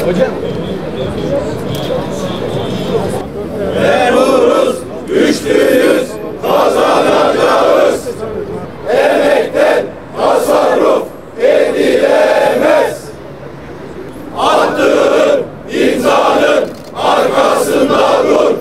Hocam. Memuruz, güçlüyüz, kazanacağız. Emekten tasarruf edilemez. Attığın imzanın arkasında dur.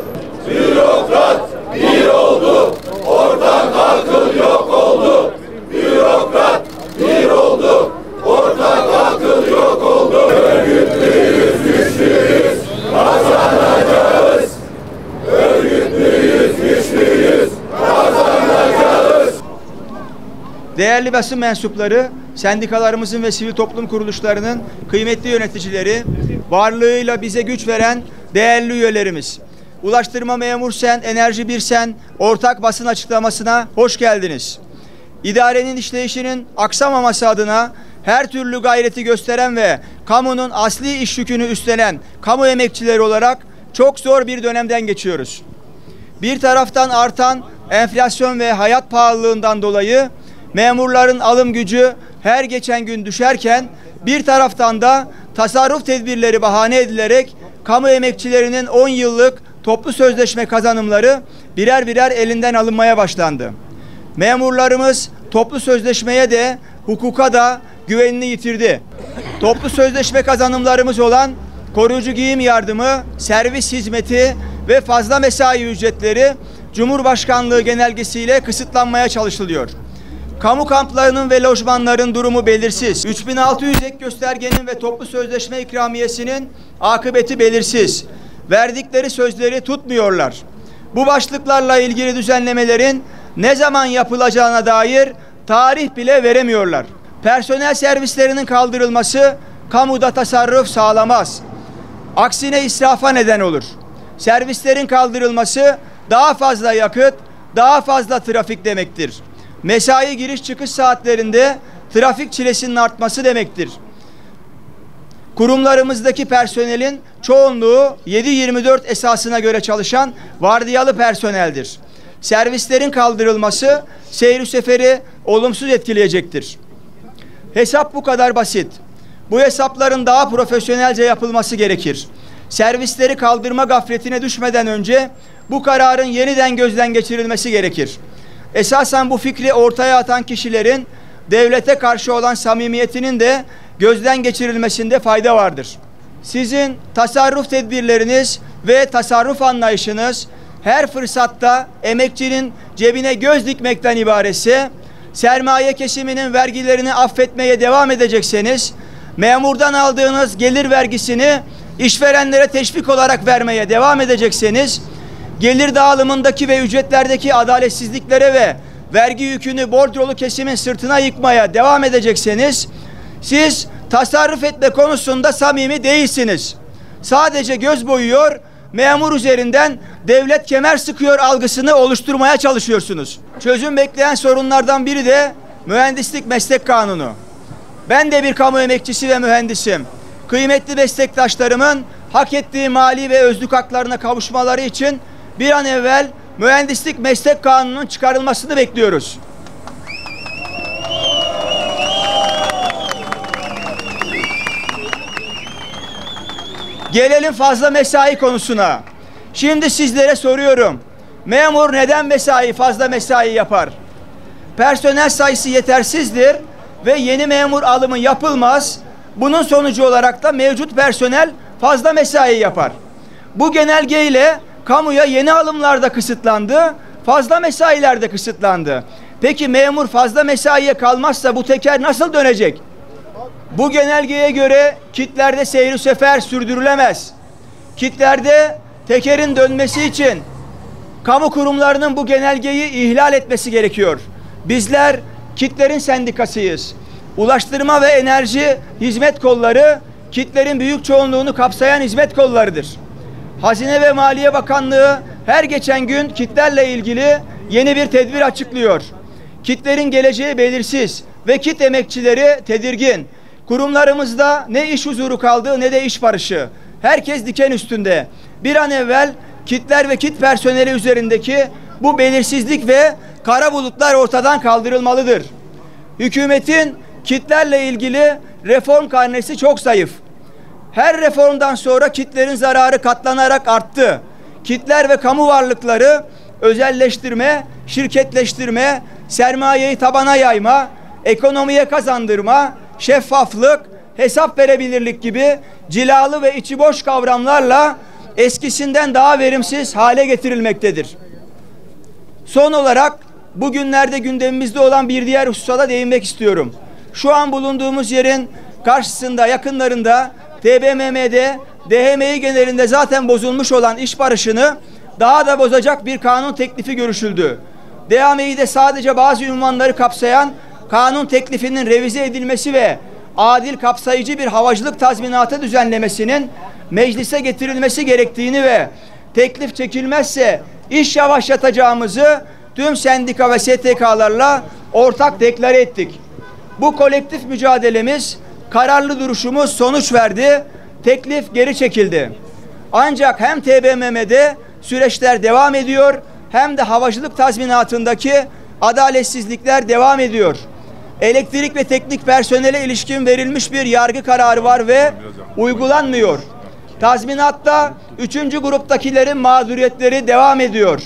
Bürokrat bir oldu, ortak akıl yok oldu. Bürokrat bir oldu, ortak akıl yok oldu. Örgütlüyüz, güçlüyüz, kazanacağız. Örgütlüyüz, güçlüyüz, kazanacağız. Değerli basın mensupları, sendikalarımızın ve sivil toplum kuruluşlarının kıymetli yöneticileri, varlığıyla bize güç veren değerli üyelerimiz, Ulaştırma Memur Sen, Enerji Bir Sen ortak basın açıklamasına hoş geldiniz. İdarenin işleyişinin aksamaması adına her türlü gayreti gösteren ve kamunun asli iş yükünü üstlenen kamu emekçileri olarak çok zor bir dönemden geçiyoruz. Bir taraftan artan enflasyon ve hayat pahalılığından dolayı memurların alım gücü her geçen gün düşerken bir taraftan da tasarruf tedbirleri bahane edilerek kamu emekçilerinin 10 yıllık toplu sözleşme kazanımları birer birer elinden alınmaya başlandı. Memurlarımız toplu sözleşmeye de hukuka da güvenini yitirdi. Toplu sözleşme kazanımlarımız olan koruyucu giyim yardımı, servis hizmeti ve fazla mesai ücretleri Cumhurbaşkanlığı genelgesiyle kısıtlanmaya çalışılıyor. Kamu kamplarının ve lojmanların durumu belirsiz. 3600 ek göstergenin ve toplu sözleşme ikramiyesinin akıbeti belirsiz. Verdikleri sözleri tutmuyorlar. Bu başlıklarla ilgili düzenlemelerin ne zaman yapılacağına dair tarih bile veremiyorlar. Personel servislerinin kaldırılması kamuda tasarruf sağlamaz. Aksine israfa neden olur. Servislerin kaldırılması daha fazla yakıt, daha fazla trafik demektir. Mesai giriş çıkış saatlerinde trafik çilesinin artması demektir. Kurumlarımızdaki personelin çoğunluğu 7/24 esasına göre çalışan vardiyalı personeldir. Servislerin kaldırılması seyir seferi olumsuz etkileyecektir. Hesap bu kadar basit. Bu hesapların daha profesyonelce yapılması gerekir. Servisleri kaldırma gafletine düşmeden önce bu kararın yeniden gözden geçirilmesi gerekir. Esasen bu fikri ortaya atan kişilerin devlete karşı olan samimiyetinin de gözden geçirilmesinde fayda vardır. Sizin tasarruf tedbirleriniz ve tasarruf anlayışınız her fırsatta emekçinin cebine göz dikmekten ibaretse, sermaye kesiminin vergilerini affetmeye devam edecekseniz, memurdan aldığınız gelir vergisini işverenlere teşvik olarak vermeye devam edecekseniz, gelir dağılımındaki ve ücretlerdeki adaletsizliklere ve vergi yükünü bordrolu kesimin sırtına yıkmaya devam edecekseniz, siz tasarruf etme konusunda samimi değilsiniz. Sadece göz boyuyor, memur üzerinden devlet kemer sıkıyor algısını oluşturmaya çalışıyorsunuz. Çözüm bekleyen sorunlardan biri de mühendislik meslek kanunu. Ben de bir kamu emekçisi ve mühendisim. Kıymetli meslektaşlarımın hak ettiği mali ve özlük haklarına kavuşmaları için bir an evvel mühendislik meslek kanununun çıkarılmasını bekliyoruz. Gelelim fazla mesai konusuna. Şimdi sizlere soruyorum. Memur neden fazla mesai yapar? Personel sayısı yetersizdir ve yeni memur alımı yapılmaz. Bunun sonucu olarak da mevcut personel fazla mesai yapar. Bu genelgeyle kamuya yeni alımlarda kısıtlandı, fazla mesailerde kısıtlandı. Peki memur fazla mesaiye kalmazsa bu teker nasıl dönecek? Bu genelgeye göre kitlerde seyir sefer sürdürülemez. Kitlerde tekerin dönmesi için kamu kurumlarının bu genelgeyi ihlal etmesi gerekiyor. Bizler kitlerin sendikasıyız. Ulaştırma ve enerji hizmet kolları kitlerin büyük çoğunluğunu kapsayan hizmet kollarıdır. Hazine ve Maliye Bakanlığı her geçen gün kitlerle ilgili yeni bir tedbir açıklıyor. Kitlerin geleceği belirsiz ve kit emekçileri tedirgin. Kurumlarımızda ne iş huzuru kaldı ne de iş barışı. Herkes diken üstünde. Bir an evvel kitler ve kit personeli üzerindeki bu belirsizlik ve kara bulutlar ortadan kaldırılmalıdır. Hükümetin kitlerle ilgili reform karnesi çok zayıf. Her reformdan sonra kitlerin zararı katlanarak arttı. Kitler ve kamu varlıkları özelleştirme, şirketleştirme, sermayeyi tabana yayma, ekonomiye kazandırma, şeffaflık, hesap verebilirlik gibi cilalı ve içi boş kavramlarla eskisinden daha verimsiz hale getirilmektedir. Son olarak bugünlerde gündemimizde olan bir diğer hususa da değinmek istiyorum. Şu an bulunduğumuz yerin karşısında, yakınlarında TBMM'de, DHMİ genelinde zaten bozulmuş olan iş barışını daha da bozacak bir kanun teklifi görüşüldü. DHMİ'de sadece bazı ünvanları kapsayan kanun teklifinin revize edilmesi ve adil kapsayıcı bir havacılık tazminatı düzenlemesinin meclise getirilmesi gerektiğini ve teklif çekilmezse iş yavaşlatacağımızı tüm sendika ve STK'larla ortak deklare ettik. Bu kolektif mücadelemiz, kararlı duruşumuz sonuç verdi. Teklif geri çekildi. Ancak hem TBMM'de süreçler devam ediyor hem de havacılık tazminatındaki adaletsizlikler devam ediyor. Elektrik ve teknik personele ilişkin verilmiş bir yargı kararı var ve uygulanmıyor. Tazminatta 3. gruptakilerin mağduriyetleri devam ediyor.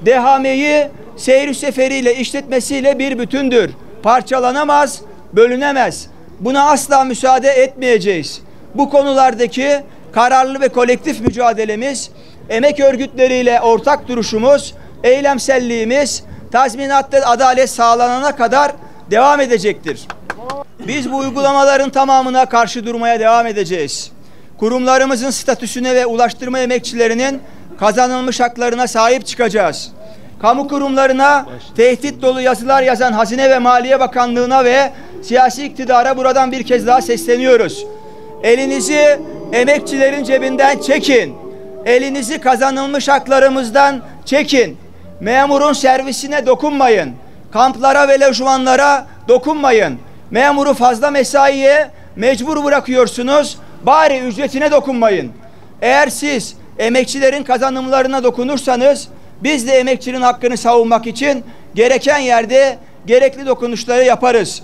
DHMİ seyir seferiyle, işletmesiyle bir bütündür. Parçalanamaz, bölünemez. Buna asla müsaade etmeyeceğiz. Bu konulardaki kararlı ve kolektif mücadelemiz, emek örgütleriyle ortak duruşumuz, eylemselliğimiz, tazminatta adalet sağlanana kadar devam edecektir. Biz bu uygulamaların tamamına karşı durmaya devam edeceğiz. Kurumlarımızın statüsüne ve ulaştırma emekçilerinin kazanılmış haklarına sahip çıkacağız. Kamu kurumlarına tehdit dolu yazılar yazan Hazine ve Maliye Bakanlığı'na ve siyasi iktidara buradan bir kez daha sesleniyoruz. Elinizi emekçilerin cebinden çekin. Elinizi kazanılmış haklarımızdan çekin. Memurun servisine dokunmayın. Kamplara ve lojmanlara dokunmayın. Memuru fazla mesaiye mecbur bırakıyorsunuz. Bari ücretine dokunmayın. Eğer siz emekçilerin kazanımlarına dokunursanız biz de emekçinin hakkını savunmak için gereken yerde gerekli dokunuşları yaparız.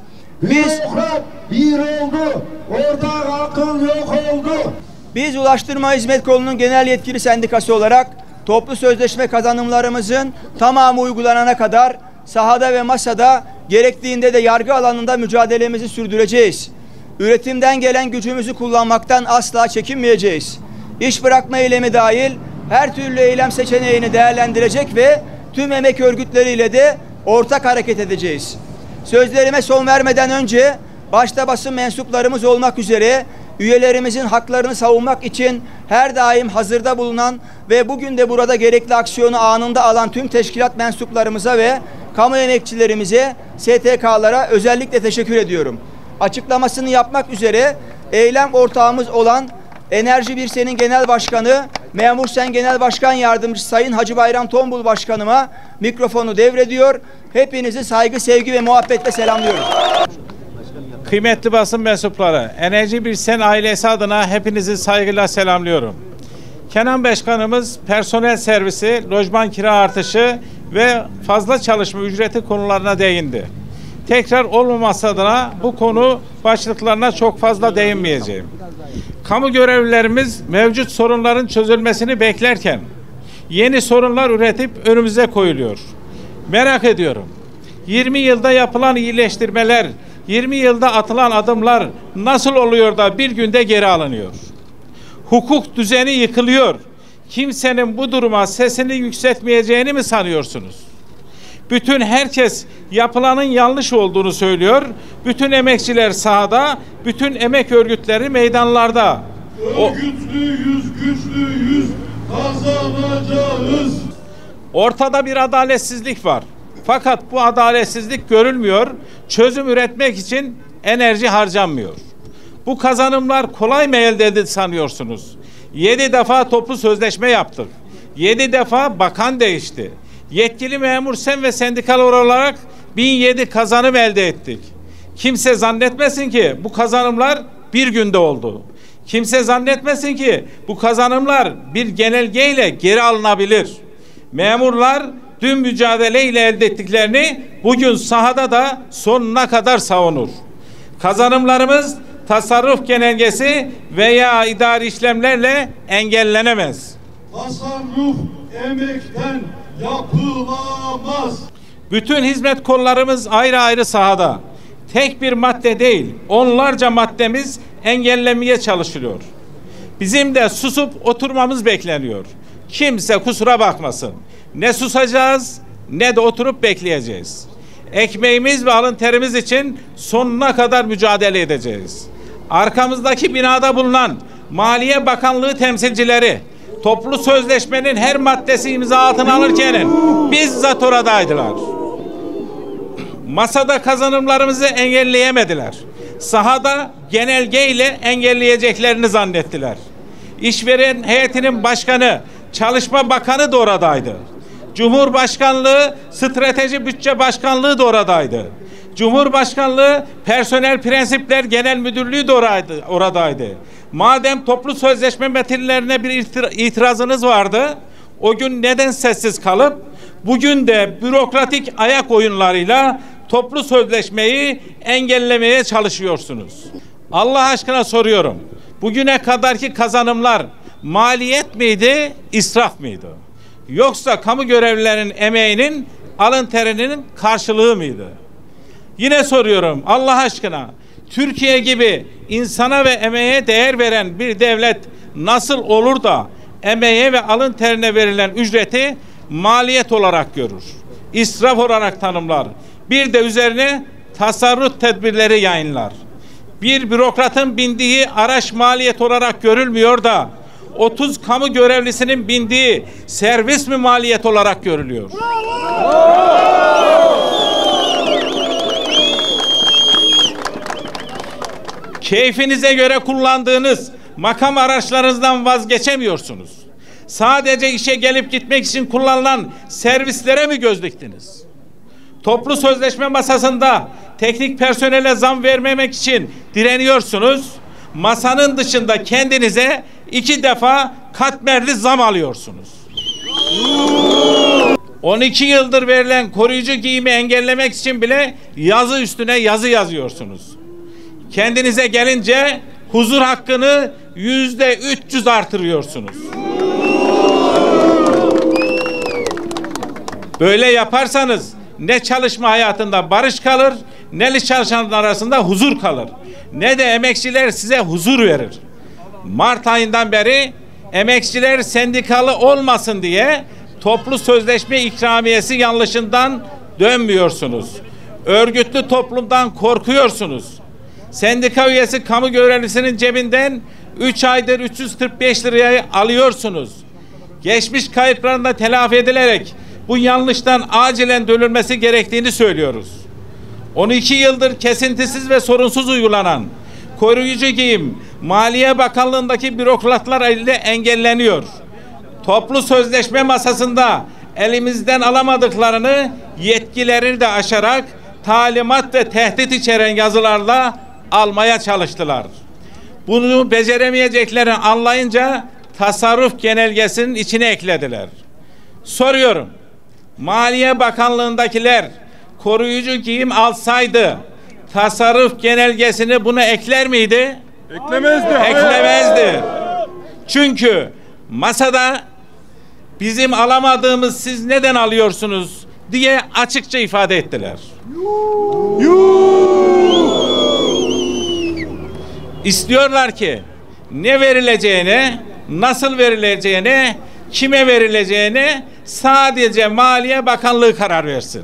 Bir oldu. Orada akıl yok oldu. Biz Ulaştırma Hizmet Kolu'nun genel yetkili sendikası olarak toplu sözleşme kazanımlarımızın tamamı uygulanana kadar sahada ve masada, gerektiğinde de yargı alanında mücadelemizi sürdüreceğiz. Üretimden gelen gücümüzü kullanmaktan asla çekinmeyeceğiz. İş bırakma eylemi dahil her türlü eylem seçeneğini değerlendirecek ve tüm emek örgütleriyle de ortak hareket edeceğiz. Sözlerime son vermeden önce başta basın mensuplarımız olmak üzere üyelerimizin haklarını savunmak için her daim hazırda bulunan ve bugün de burada gerekli aksiyonu anında alan tüm teşkilat mensuplarımıza ve kamu emekçilerimize, STK'lara özellikle teşekkür ediyorum. Açıklamasını yapmak üzere eylem ortağımız olan Enerji Birsen'in Genel Başkanı, Memursen Genel Başkan Yardımcısı Sayın Hacı Bayram Tombul Başkanıma mikrofonu devrediyor. Hepinizi saygı, sevgi ve muhabbetle selamlıyorum. Kıymetli basın mensupları, Enerji Birsen ailesi adına hepinizi saygıyla selamlıyorum. Kenan Başkanımız personel servisi, lojman kira artışı ve fazla çalışma ücreti konularına değindi. Tekrar olmaması adına bu konu başlıklarına çok fazla değinmeyeceğim. Kamu görevlilerimiz mevcut sorunların çözülmesini beklerken yeni sorunlar üretip önümüze koyuluyor. Merak ediyorum. 20 yılda yapılan iyileştirmeler, 20 yılda atılan adımlar nasıl oluyor da bir günde geri alınıyor? Hukuk düzeni yıkılıyor. Kimsenin bu duruma sesini yükseltmeyeceğini mi sanıyorsunuz? Bütün herkes yapılanın yanlış olduğunu söylüyor. Bütün emekçiler sahada, bütün emek örgütleri meydanlarda. Örgütlüyüz, güçlüyüz, kazanacağız. Ortada bir adaletsizlik var. Fakat bu adaletsizlik görülmüyor. Çözüm üretmek için enerji harcanmıyor. Bu kazanımlar kolay mı elde edildi sanıyorsunuz? 7 defa toplu sözleşme yaptık. 7 defa bakan değişti. Yetkili memur sen ve sendikal olarak 1007 kazanım elde ettik. Kimse zannetmesin ki bu kazanımlar bir günde oldu. Kimse zannetmesin ki bu kazanımlar bir genelgeyle geri alınabilir. Memurlar dün mücadeleyle elde ettiklerini bugün sahada da sonuna kadar savunur. Kazanımlarımız tasarruf genelgesi veya idari işlemlerle engellenemez. Tasarruf emekten yapılamaz. Bütün hizmet kollarımız ayrı ayrı sahada. Tek bir madde değil, onlarca maddemiz engellemeye çalışılıyor. Bizim de susup oturmamız bekleniyor. Kimse kusura bakmasın. Ne susacağız ne de oturup bekleyeceğiz. Ekmeğimiz ve alın terimiz için sonuna kadar mücadele edeceğiz. Arkamızdaki binada bulunan Maliye Bakanlığı temsilcileri toplu sözleşmenin her maddesi imza altına alırken bizzat oradaydılar. Masada kazanımlarımızı engelleyemediler. Sahada genelgeyle engelleyeceklerini zannettiler. İşveren heyetinin başkanı, Çalışma Bakanı da oradaydı. Cumhurbaşkanlığı Strateji Bütçe Başkanlığı da oradaydı. Cumhurbaşkanlığı Personel Prensipler Genel Müdürlüğü de oradaydı. Madem toplu sözleşme metinlerine bir itirazınız vardı, o gün neden sessiz kalıp bugün de bürokratik ayak oyunlarıyla toplu sözleşmeyi engellemeye çalışıyorsunuz? Allah aşkına soruyorum. Bugüne kadarki kazanımlar maliyet miydi, israf mıydı? Yoksa kamu görevlilerinin emeğinin, alın terinin karşılığı mıydı? Yine soruyorum Allah aşkına, Türkiye gibi insana ve emeğe değer veren bir devlet nasıl olur da emeğe ve alın terine verilen ücreti maliyet olarak görür, israf olarak tanımlar, bir de üzerine tasarruf tedbirleri yayınlar? Bir bürokratın bindiği araç maliyet olarak görülmüyor da 30 kamu görevlisinin bindiği servis mi maliyet olarak görülüyor? Keyfinize göre kullandığınız makam araçlarınızdan vazgeçemiyorsunuz. Sadece işe gelip gitmek için kullanılan servislere mi göz diktiniz? Toplu sözleşme masasında teknik personele zam vermemek için direniyorsunuz. Masanın dışında kendinize 2 defa katmerli zam alıyorsunuz. 12 yıldır verilen koruyucu giyimi engellemek için bile yazı üstüne yazı yazıyorsunuz. Kendinize gelince huzur hakkını %300 artırıyorsunuz. Böyle yaparsanız ne çalışma hayatında barış kalır, ne çalışanlar arasında huzur kalır, ne de emekçiler size huzur verir. Mart ayından beri emekçiler sendikalı olmasın diye toplu sözleşme ikramiyesi yanlışından dönmüyorsunuz. Örgütlü toplumdan korkuyorsunuz. Sendika üyesi kamu görevlisinin cebinden 3 aydır 345 lirayı alıyorsunuz. Geçmiş kayıplarında telafi edilerek bu yanlıştan acilen dönülmesi gerektiğini söylüyoruz. 12 yıldır kesintisiz ve sorunsuz uygulanan koruyucu giyim Maliye Bakanlığı'ndaki bürokratlar ile engelleniyor. Toplu sözleşme masasında elimizden alamadıklarını yetkilerini de aşarak talimat ve tehdit içeren yazılarla almaya çalıştılar. Bunu beceremeyeceklerini anlayınca tasarruf genelgesinin içine eklediler. Soruyorum, Maliye Bakanlığı'ndakiler koruyucu giyim alsaydı tasarruf genelgesini buna ekler miydi? Eklemezdi. Eklemezdi. Çünkü masada bizim alamadığımız siz neden alıyorsunuz diye açıkça ifade ettiler. İstiyorlar ki ne verileceğine, nasıl verileceğine, kime verileceğine sadece Maliye Bakanlığı karar versin.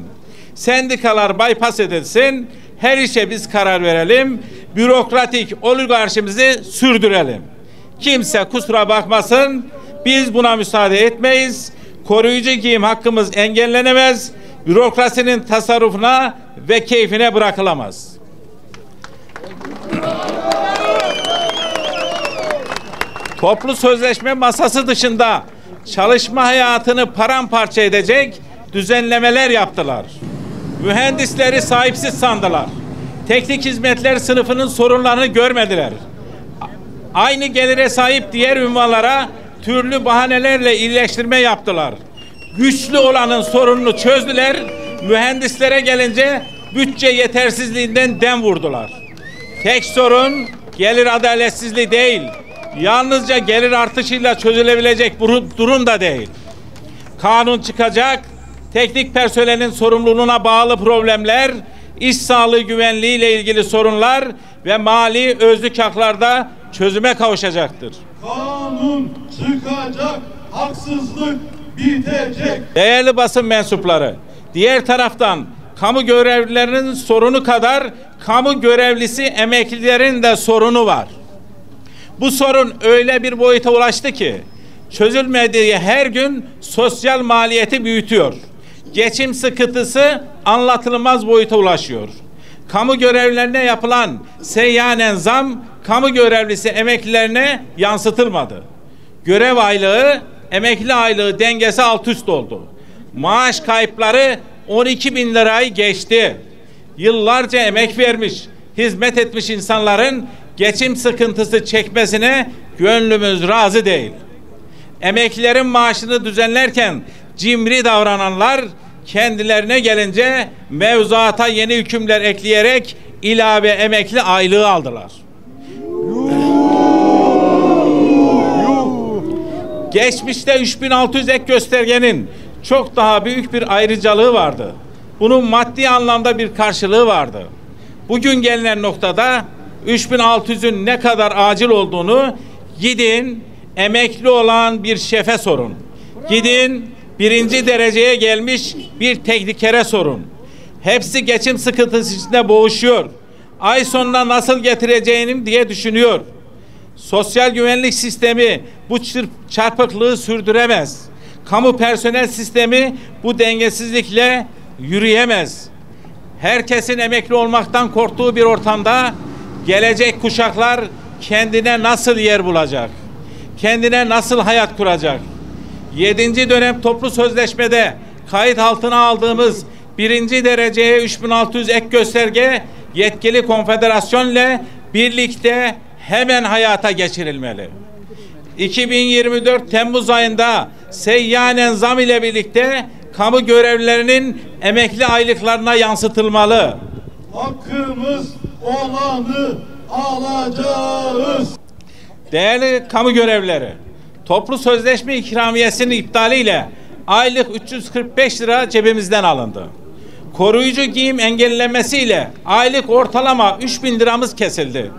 Sendikalar bypass edilsin, her işe biz karar verelim, bürokratik oligarşimizi sürdürelim. Kimse kusura bakmasın, biz buna müsaade etmeyiz. Koruyucu giyim hakkımız engellenemez, bürokrasinin tasarrufuna ve keyfine bırakılamaz. Toplu sözleşme masası dışında çalışma hayatını paramparça edecek düzenlemeler yaptılar. Mühendisleri sahipsiz sandılar. Teknik hizmetler sınıfının sorunlarını görmediler. Aynı gelire sahip diğer ünvanlara türlü bahanelerle iyileştirme yaptılar. Güçlü olanın sorununu çözdüler. Mühendislere gelince bütçe yetersizliğinden dem vurdular. Tek sorun gelir adaletsizliği değil. Yalnızca gelir artışıyla çözülebilecek durum da değil. Kanun çıkacak, teknik personelin sorumluluğuna bağlı problemler, iş sağlığı güvenliği ile ilgili sorunlar ve mali özlük haklarda çözüme kavuşacaktır. Kanun çıkacak, haksızlık bitecek. Değerli basın mensupları, diğer taraftan kamu görevlilerinin sorunu kadar kamu görevlisi emeklilerin de sorunu var. Bu sorun öyle bir boyuta ulaştı ki çözülmediği her gün sosyal maliyeti büyütüyor. Geçim sıkıntısı anlatılmaz boyuta ulaşıyor. Kamu görevlilerine yapılan seyyanen zam kamu görevlisi emeklilerine yansıtılmadı. Görev aylığı, emekli aylığı dengesi alt üst oldu. Maaş kayıpları 12.000 lirayı geçti. Yıllarca emek vermiş, hizmet etmiş insanların geçim sıkıntısı çekmesine gönlümüz razı değil. Emeklilerin maaşını düzenlerken cimri davrananlar kendilerine gelince mevzuata yeni hükümler ekleyerek ilave emekli aylığı aldılar. Geçmişte 3600 ek göstergenin çok daha büyük bir ayrıcalığı vardı. Bunun maddi anlamda bir karşılığı vardı. Bugün gelinen noktada 3600'ün ne kadar acil olduğunu gidin emekli olan bir şefe sorun. Gidin birinci dereceye gelmiş bir teknikere sorun. Hepsi geçim sıkıntısı içinde boğuşuyor. Ay sonuna nasıl getireceğini diye düşünüyor. Sosyal güvenlik sistemi bu çarpıklığı sürdüremez. Kamu personel sistemi bu dengesizlikle yürüyemez. Herkesin emekli olmaktan korktuğu bir ortamda gelecek kuşaklar kendine nasıl yer bulacak? Kendine nasıl hayat kuracak? 7. dönem toplu sözleşmede kayıt altına aldığımız birinci dereceye 3600 ek gösterge yetkili konfederasyon ile birlikte hemen hayata geçirilmeli. 2024 Temmuz ayında seyyanen zam ile birlikte kamu görevlilerinin emekli aylıklarına yansıtılmalı. Hakkımız olanı alacağız. Değerli kamu görevlileri, toplu sözleşme ikramiyesinin iptaliyle aylık 345 lira cebimizden alındı. Koruyucu giyim engellenmesiyle aylık ortalama 3000 liramız kesildi.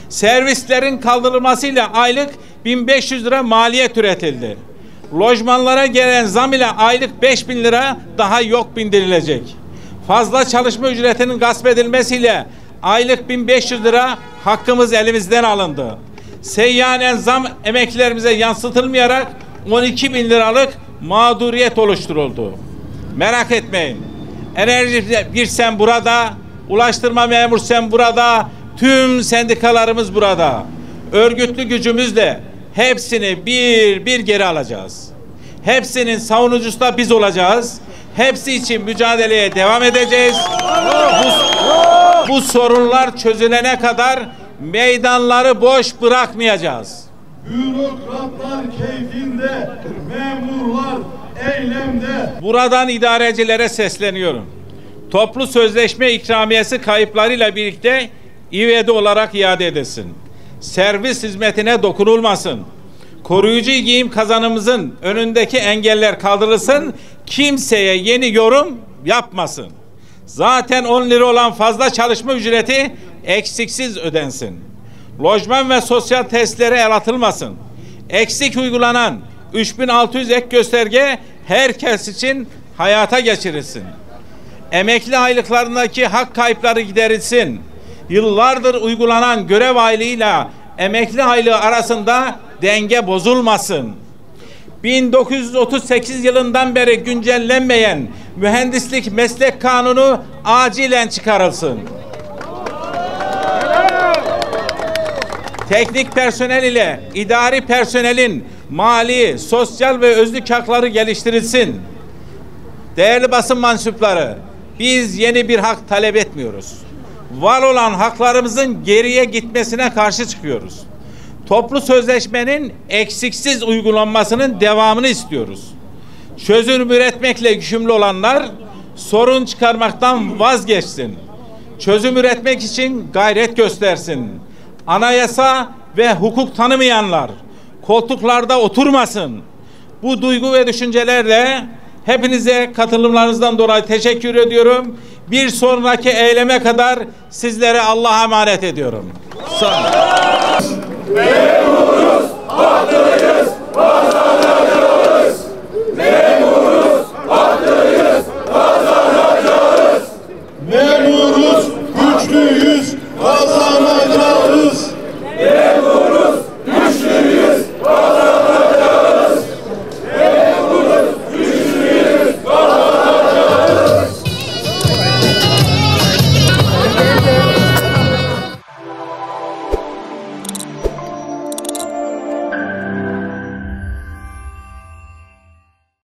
Servislerin kaldırılmasıyla aylık 1500 lira maliyet üretildi. Lojmanlara gelen zam ile aylık 5000 lira daha yok bindirilecek. Fazla çalışma ücretinin gasp edilmesiyle aylık 1500 lira hakkımız elimizden alındı. Seyyanen zam emeklilerimize yansıtılmayarak 12.000 liralık mağduriyet oluşturuldu. Merak etmeyin. Enerji bir sen burada, ulaştırma memur sen burada, tüm sendikalarımız burada. Örgütlü gücümüzle hepsini bir bir geri alacağız. Hepsinin savunucusu da biz olacağız. Hepsi için mücadeleye devam edeceğiz. Bu sorunlar çözülene kadar meydanları boş bırakmayacağız. Bürokratlar keyfinde, memurlar eylemde. Buradan idarecilere sesleniyorum. Toplu sözleşme ikramiyesi kayıplarıyla birlikte ivedi olarak iade edilsin. Servis hizmetine dokunulmasın. Koruyucu giyim kazanımızın önündeki engeller kaldırılsın. Kimseye yeni yorum yapmasın. Zaten 10 lira olan fazla çalışma ücreti eksiksiz ödensin. Lojman ve sosyal tesislere el atılmasın. Eksik uygulanan 3600 ek gösterge herkes için hayata geçirilsin. Emekli aylıklarındaki hak kayıpları giderilsin. Yıllardır uygulanan görev aylığıyla emekli aylığı arasında denge bozulmasın. 1938 yılından beri güncellenmeyen mühendislik meslek kanunu acilen çıkarılsın. Teknik personel ile idari personelin mali, sosyal ve özlük hakları geliştirilsin. Değerli basın mensupları, biz yeni bir hak talep etmiyoruz. Var olan haklarımızın geriye gitmesine karşı çıkıyoruz. Toplu sözleşmenin eksiksiz uygulanmasının devamını istiyoruz. Çözüm üretmekle yükümlü olanlar sorun çıkarmaktan vazgeçsin. Çözüm üretmek için gayret göstersin. Anayasa ve hukuk tanımayanlar koltuklarda oturmasın. Bu duygu ve düşüncelerle hepinize katılımlarınızdan dolayı teşekkür ediyorum. Bir sonraki eyleme kadar sizlere Allah'a emanet ediyorum. Sağ olun.